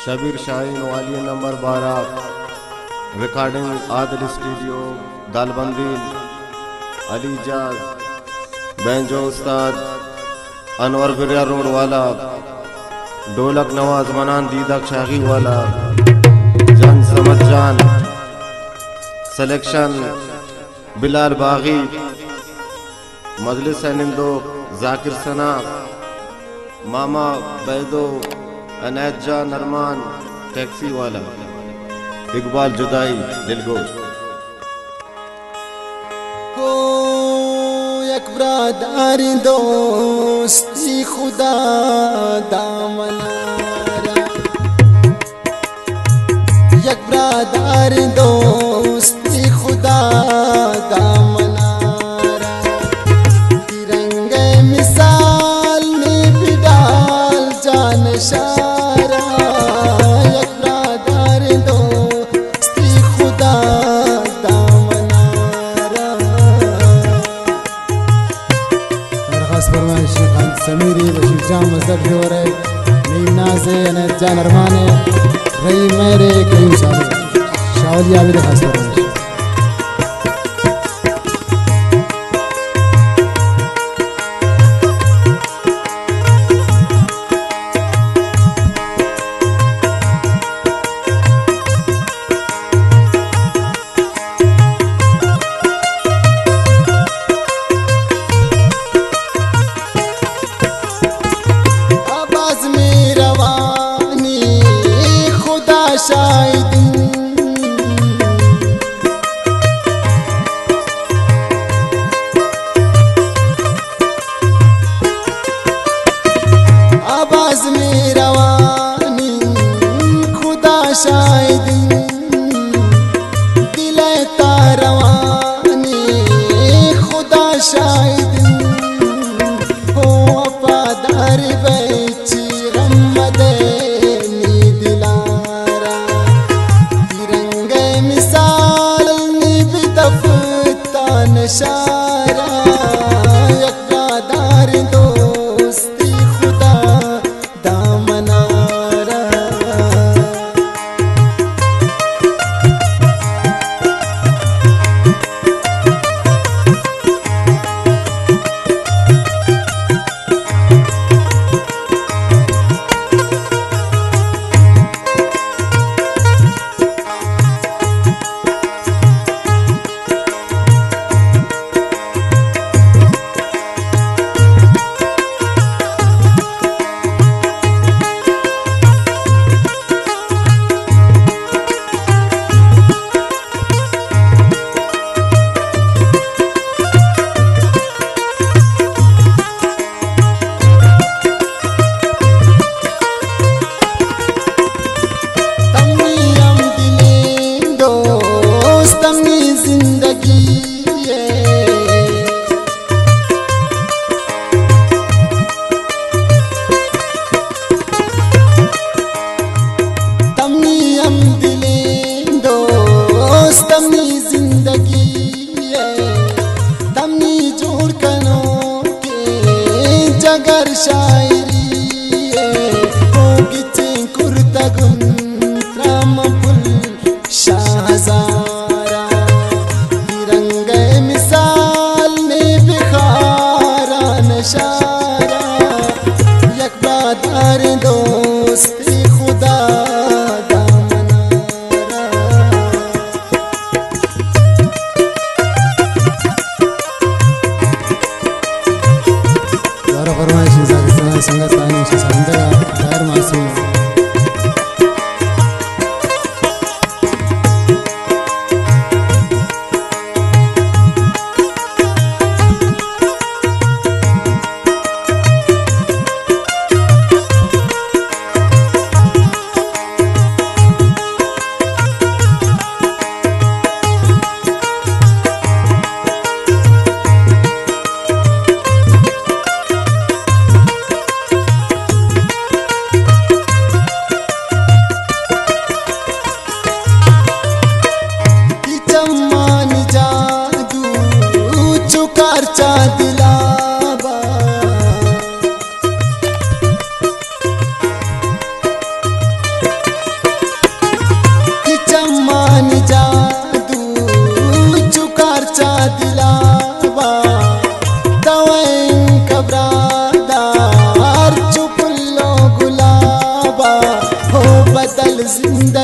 शबीर शाहीन वाली number 12, recording Adil studio Dalbandi, Ali जाज banjo उस्ताद अनवर बिरिया रोड वाला, ढोलक नवाज मनान दीदक शाही वाला, जन समझ जान सिलेक्शन बिलाल बागी, मजलिस निंदो जाकिर सना, मामा बैदो अनैत जान अरमान टैक्सी वाला, इकबाल जुदाई दिलगोश। ओ एक ब्रादर दोस्ती खुदा दामनारा, एक ब्रादर दोस्ती खुदा दामनारा, तिरंगे मिसाल में भी डाल जान शारा, एक ब्रादर दोस्ती खुदा दामनारा। दरखास्त फरमाइश समीरी बशीर जाम मजहब जोरे नीम नाज़े अनैत जान अरमाने रही मेरे कई शावलिया भी दरखास्त फरमाइश। आवाज में रवानी खुदा शायद दिल तारवानी खुदा शायद हो वफादार बेची रमदे नी दिलारा, तिरंगे मिसाल नी भी दफता नशारा, यकदार दोस्ती खुदा दामनारा। जगर शायरी होगी कुर्तगुन त्रामपुल शाहजारा, तिरंगे मिसाल में बिखारा नशारा, एक ब्रादर दोस्ती खुदा संगत लाने से संदगा खैर मासूम। जिंदा